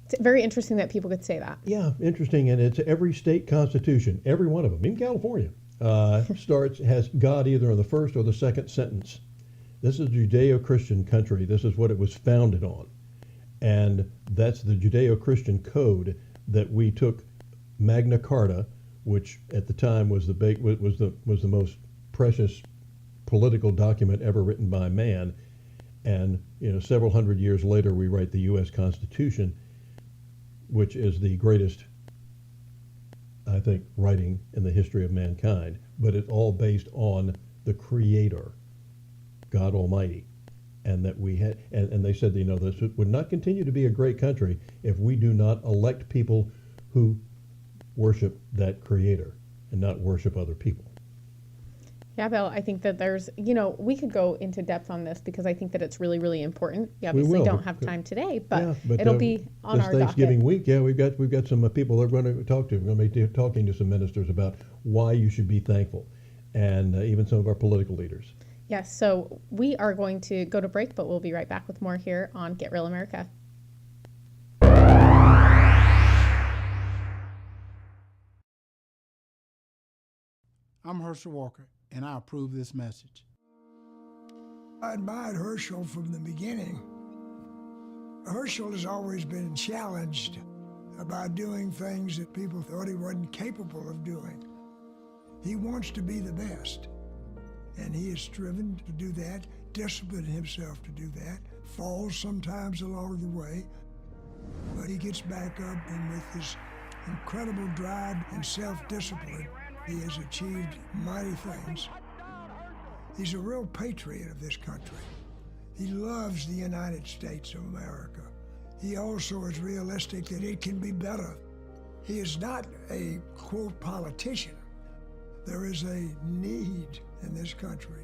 it's very interesting that people could say that. Yeah, interesting, and it's every state constitution, every one of them, even California, has God either in the first or the second sentence. This is a Judeo-Christian country. This is what it was founded on, and that's the Judeo-Christian code that we took Magna Carta, which at the time was the most precious political document ever written by man, and several hundred years later we write the U.S. Constitution, which is the greatest, I think, writing in the history of mankind. But it's all based on the Creator, God Almighty, and that we had, and they said, this would not continue to be a great country if we do not elect people who worship that Creator and not worship other people. Yeah, Bill, I think that there's, we could go into depth on this because I think that it's really, really important. We obviously don't have time today, but it'll be on our Thanksgiving docket. week, yeah, we've got some people that we're going to talk to. We're going to be talking to some ministers about why you should be thankful, and even some of our political leaders. Yes, so we are going to go to break, but we'll be right back with more here on Get Real America. I'm Herschel Walker, and I approve this message. I admired Herschel from the beginning. Herschel has always been challenged about doing things that people thought he wasn't capable of doing. He wants to be the best, and he has striven to do that, disciplined himself to do that, falls sometimes along the way, but he gets back up, and with his incredible drive and self-discipline, he has achieved mighty things. He's a real patriot of this country. He loves the United States of America. He also is realistic that it can be better. He is not a, quote, politician. There is a need in this country.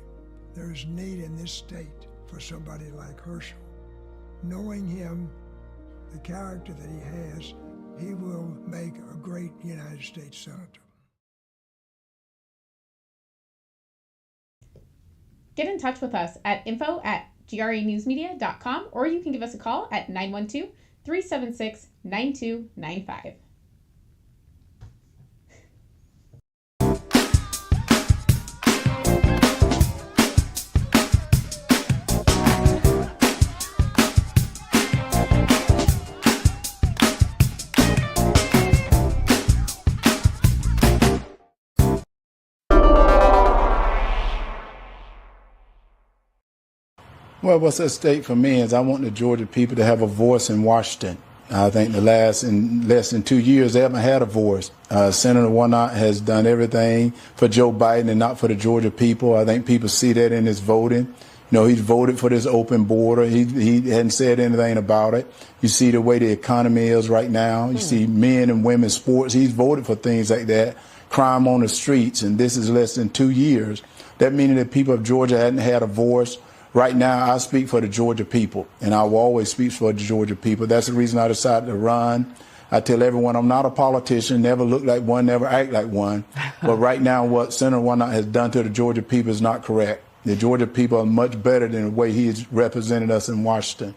There is need in this state for somebody like Herschel. Knowing him, the character that he has, he will make a great United States Senator. Get in touch with us at info@grenewsmedia.com, or you can give us a call at 912-376-9295. Well, what's at stake for me is I want the Georgia people to have a voice in Washington. I think in less than 2 years, they haven't had a voice. Senator Warnock has done everything for Joe Biden and not for the Georgia people. I think people see that in his voting. He's voted for this open border. He hadn't said anything about it. You see the way the economy is right now. You see men and women's sports. He's voted for things like that. Crime on the streets, and this is less than 2 years. That meaning that people of Georgia hadn't had a voice. Right now, I speak for the Georgia people, and I will always speak for the Georgia people. That's the reason I decided to run. I tell everyone I'm not a politician, never look like one, never act like one. But right now, what Senator Warnock has done to the Georgia people is not correct. The Georgia people are much better than the way he has represented us in Washington.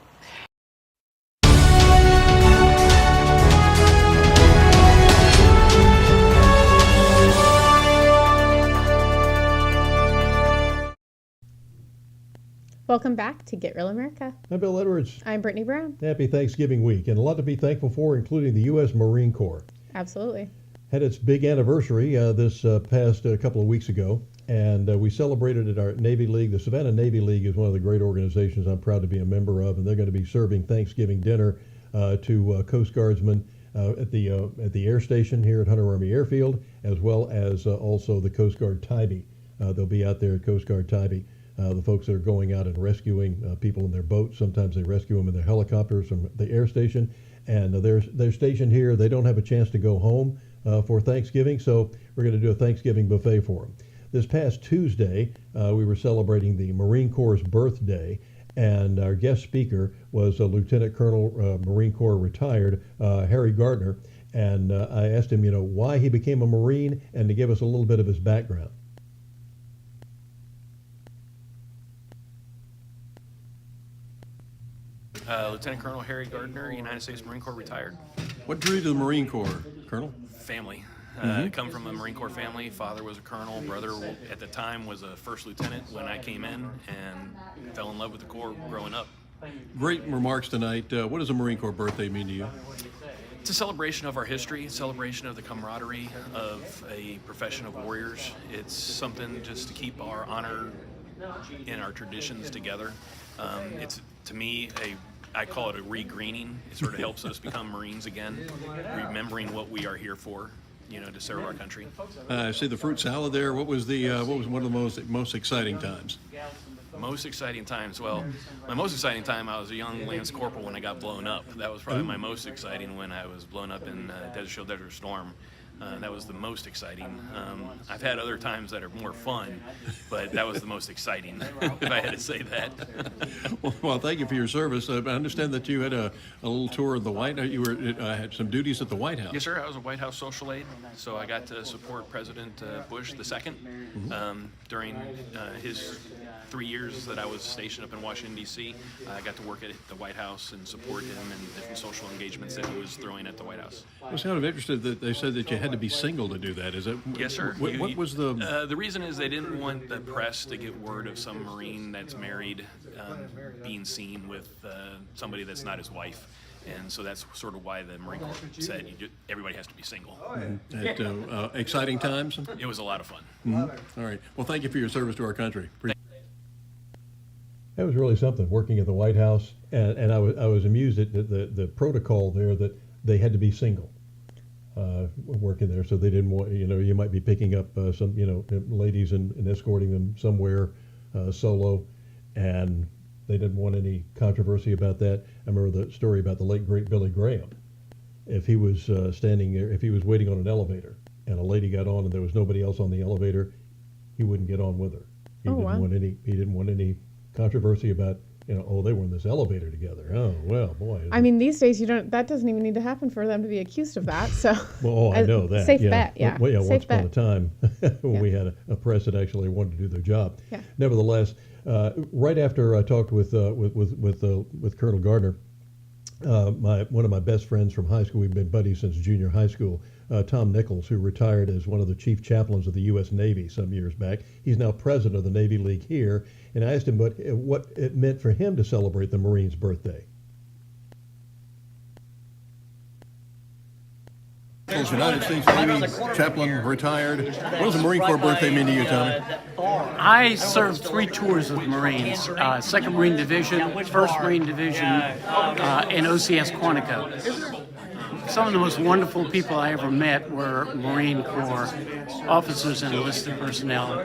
Welcome back to Get Real America. I'm Bill Edwards. I'm Brittany Brown. Happy Thanksgiving week, and a lot to be thankful for, including the U.S. Marine Corps. Absolutely. Had its big anniversary this past couple of weeks ago, and we celebrated at our Navy League. The Savannah Navy League is one of the great organizations I'm proud to be a member of, and they're going to be serving Thanksgiving dinner to Coast Guardsmen at the air station here at Hunter Army Airfield, as well as also the Coast Guard Tybee. They'll be out there at Coast Guard Tybee. The folks that are going out and rescuing people in their boats. Sometimes they rescue them in their helicopters from the air station, and they're stationed here. They don't have a chance to go home for Thanksgiving, so we're going to do a Thanksgiving buffet for them. This past Tuesday, we were celebrating the Marine Corps' birthday, And our guest speaker was Lieutenant Colonel, Marine Corps retired, Harry Gardner. And I asked him, why he became a Marine and to give us a little bit of his background. Lieutenant Colonel Harry Gardner, United States Marine Corps retired. What drew you to the Marine Corps, Colonel? Family. I come from a Marine Corps family. Father was a colonel. Brother at the time was a first lieutenant when I came in, and fell in love with the Corps growing up. Great remarks tonight. What does a Marine Corps birthday mean to you? It's a celebration of our history, celebration of the camaraderie of a profession of warriors. It's something just to keep our honor and our traditions together. It's, to me, I call it a re-greening. It sort of helps us become Marines again, remembering what we are here for, to serve our country. I see the fruit salad there. What was one of the most exciting times? Most exciting times. Well, my most exciting time, I was a young Lance Corporal when I got blown up. That was probably my most exciting, when I was blown up in Desert Shield, Desert Storm. That was the most exciting. I've had other times that are more fun, but that was the most exciting, if I had to say that. Well, thank you for your service. I understand that you had a little tour of the White House. You had some duties at the White House. Yes, sir. I was a White House social aide, so I got to support President Bush II during his 3 years that I was stationed up in Washington, D.C. I got to work at the White House and support him in different social engagements that he was throwing at the White House. I was kind of interested that they said that you had to be single to do that. Is it? Yes, sir. What was the? The reason is they didn't want the press to get word of some Marine that's married being seen with somebody that's not his wife. And so that's sort of why the Marine Corps said everybody has to be single. At exciting times? It was a lot of fun. All right. Well, thank you for your service to our country. That was really something, working at the White House, and I was amused at the protocol there that they had to be single, working there, so they didn't want, you might be picking up some, ladies and escorting them somewhere solo, and they didn't want any controversy about that. I remember the story about the late great Billy Graham. If he was standing there, if he was waiting on an elevator and a lady got on and there was nobody else on the elevator, he wouldn't get on with her. He didn't want any controversy about, they were in this elevator together. Oh, well, boy. I mean, these days that doesn't even need to happen for them to be accused of that. So. Well, I know that. Safe bet, yeah. Well, safe once bet. upon a time when we had a press that actually wanted to do their job. Yeah. Nevertheless, right after I talked with Colonel Gardner, one of my best friends from high school, we've been buddies since junior high school, Tom Nichols, who retired as one of the chief chaplains of the U.S. Navy some years back. He's now president of the Navy League here, and I asked him what it meant for him to celebrate the Marine's birthday. United States Navy chaplain, retired. What does the Marine Corps birthday mean to you, Tommy? I served 3 tours of Marines, 2nd Marine Division, 1st Marine Division, and OCS Quantico. Some of the most wonderful people I ever met were Marine Corps officers and enlisted personnel.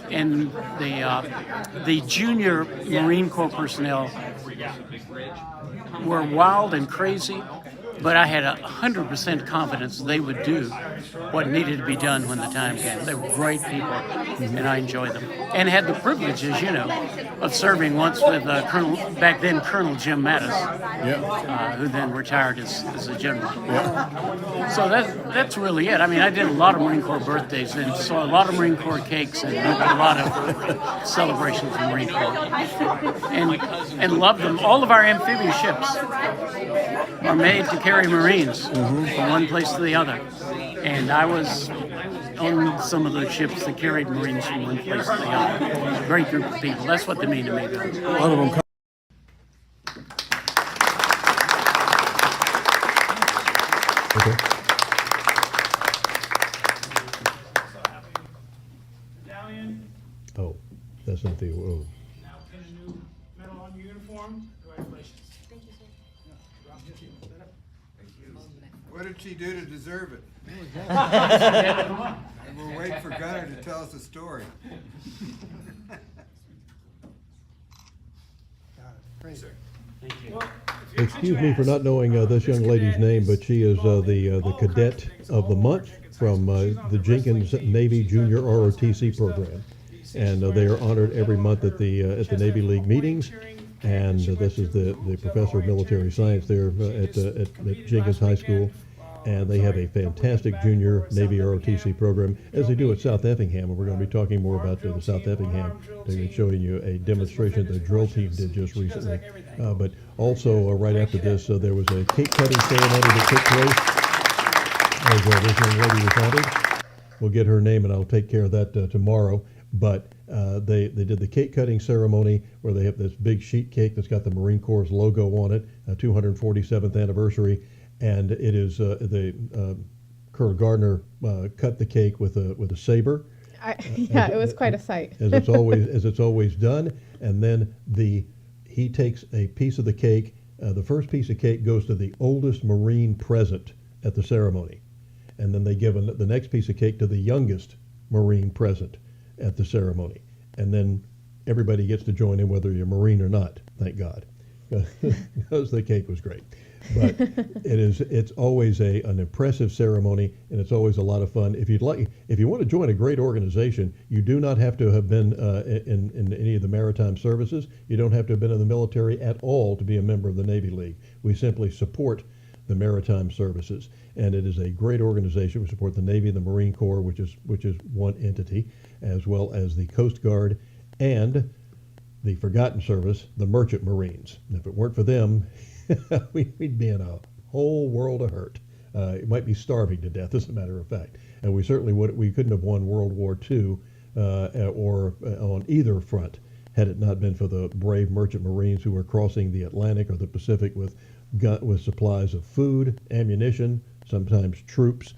And the junior Marine Corps personnel were wild and crazy, but I had 100% confidence they would do what needed to be done when the time came. They were great people, and I enjoyed them. And had the privilege, as you know, of serving once with back then Colonel Jim Mattis, who then retired as a general. So that's really it. I mean, I did a lot of Marine Corps birthdays and saw a lot of Marine Corps cakes and a lot of celebrations of Marine Corps. And loved them. All of our amphibious ships are made to carry Marines from one place to the other. And I was on some of those ships that carried Marines from one place to the other. Great group of people. That's what they mean to me. A lot of them. Oh, that's not the. Oh. Now pin a new medal on your uniform. Congratulations. Thank you, sir. Thank you. What did she do to deserve it? And we're waiting for Gunnar to tell us a story. Thank you. Excuse me for not knowing this young lady's name, but she is the cadet of the month from the Jenkins Navy Junior ROTC program, and they are honored every month at the Navy League meetings. and this is the professor of military science there at Jenkins High School. And they have a fantastic junior Navy ROTC program, as they do at South Effingham. And we're going to be talking more about the South Effingham. They're going to be showing you a demonstration the drill team did just recently. But also, right after this, there was a cake cutting ceremony that took place as this young lady was honored. We'll get her name, and I'll take care of that tomorrow. But they did the cake cutting ceremony where they have this big sheet cake that's got the Marine Corps logo on it, 247th anniversary. And it is Colonel Gardner cut the cake with a saber. It was quite a sight. as it's always done. And then he takes a piece of the cake. The first piece of cake goes to the oldest Marine present at the ceremony, and then they give the next piece of cake to the youngest Marine present at the ceremony, and then everybody gets to join in, whether you're a Marine or not. Thank God, because the cake was great. But it's always an impressive ceremony, and it's always a lot of fun. If you want to join a great organization, you do not have to have been in any of the maritime services. You don't have to have been in the military at all to be a member of the Navy League. We simply support the maritime services, and it is a great organization. We support the Navy and the Marine Corps, which is one entity, as well as the Coast Guard and the forgotten service, the Merchant Marines. And if it weren't for them, we'd be in a whole world of hurt. It might be starving to death, as a matter of fact. And we certainly we couldn't have won World War II or on either front had it not been for the brave merchant Marines who were crossing the Atlantic or the Pacific with supplies of food, ammunition, sometimes troops.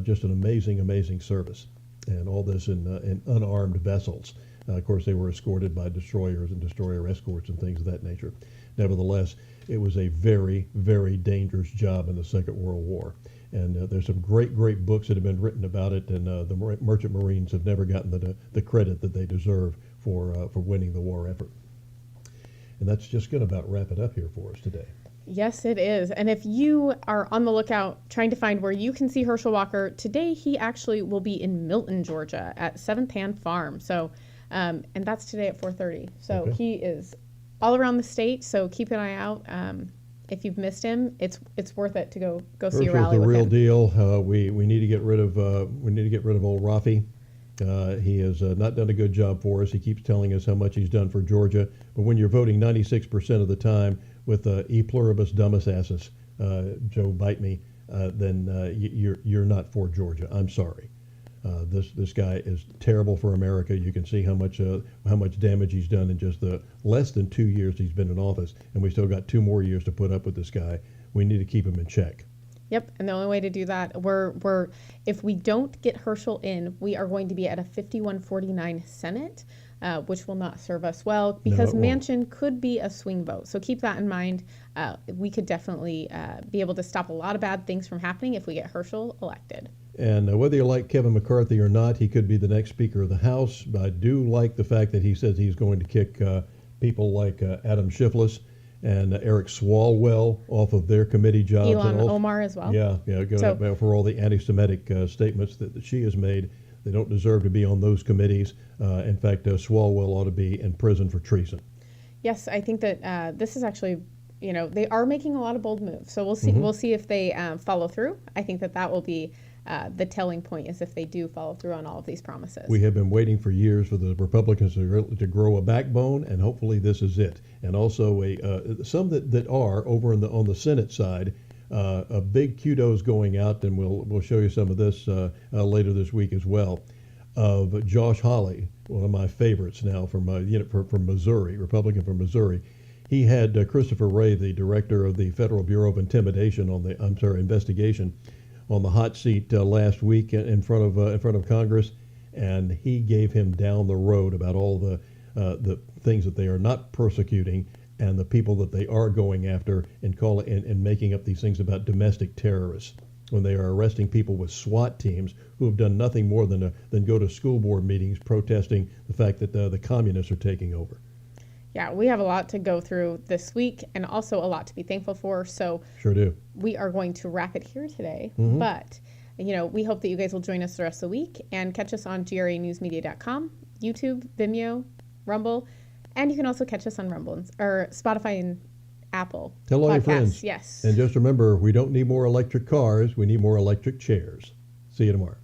Just an amazing service. And all this in unarmed vessels. Of course, they were escorted by destroyers and destroyer escorts and things of that nature. Nevertheless, it was a very, very dangerous job in the Second World War. And there's some great books that have been written about it, and the Merchant Marines have never gotten the credit that they deserve for winning the war effort. And that's just going to about wrap it up here for us today. Yes, it is. And if you are on the lookout trying to find where you can see Herschel Walker, today he actually will be in Milton, Georgia at Seventh Hand Farm. So, and that's today at 4:30. So okay. He is all around the state, so keep an eye out. If you've missed him, it's worth it to go see a rally with him. Herschel's the real deal. We need to get rid of old Rafi. He has not done a good job for us. He keeps telling us how much he's done for Georgia, but when you're voting 96% of the time with e pluribus dummus asses, Joe bite me, then you're not for Georgia. I'm sorry. This guy is terrible for America. You can see how much damage he's done in just the less than 2 years he's been in office, and we still got 2 more years to put up with this guy. We need to keep him in check. Yep, and the only way to do that, if we don't get Herschel in, we are going to be at a 51-49 Senate, which will not serve us well because Manchin could be a swing vote. So keep that in mind. We could definitely be able to stop a lot of bad things from happening if we get Herschel elected. And whether you like Kevin McCarthy or not, he could be the next Speaker of the House. I do like the fact that he says he's going to kick people like Adam Shifless and Eric Swalwell off of their committee jobs. Ilhan Omar as well. Yeah, for all the anti-Semitic statements that she has made. They don't deserve to be on those committees. In fact, Swalwell ought to be in prison for treason. Yes, I think that this is actually, they are making a lot of bold moves. So we'll see. Mm-hmm. We'll see if they follow through. I think that will be the telling point is if they do follow through on all of these promises. We have been waiting for years for the Republicans to grow a backbone, and hopefully this is it. And also some that are over on the Senate side. A big kudos going out, and we'll show you some of this later this week as well, of Josh Hawley, one of my favorites now from Missouri, Republican from Missouri. He had Christopher Wray, the director of the Federal Bureau of Investigation, on the hot seat last week in front of Congress, and he gave him down the road about all the things that they are not persecuting and the people that they are going after and making up these things about domestic terrorists when they are arresting people with SWAT teams who have done nothing more than go to school board meetings protesting the fact that the communists are taking over. Yeah, we have a lot to go through this week and also a lot to be thankful for. So sure do. We are going to wrap it here today. Mm-hmm. But, we hope that you guys will join us the rest of the week and catch us on granewsmedia.com, YouTube, Vimeo, Rumble. And you can also catch us on Rumble or Spotify and Apple. Tell all your podcasts. friends. Yes. And just remember, we don't need more electric cars. We need more electric chairs. See you tomorrow.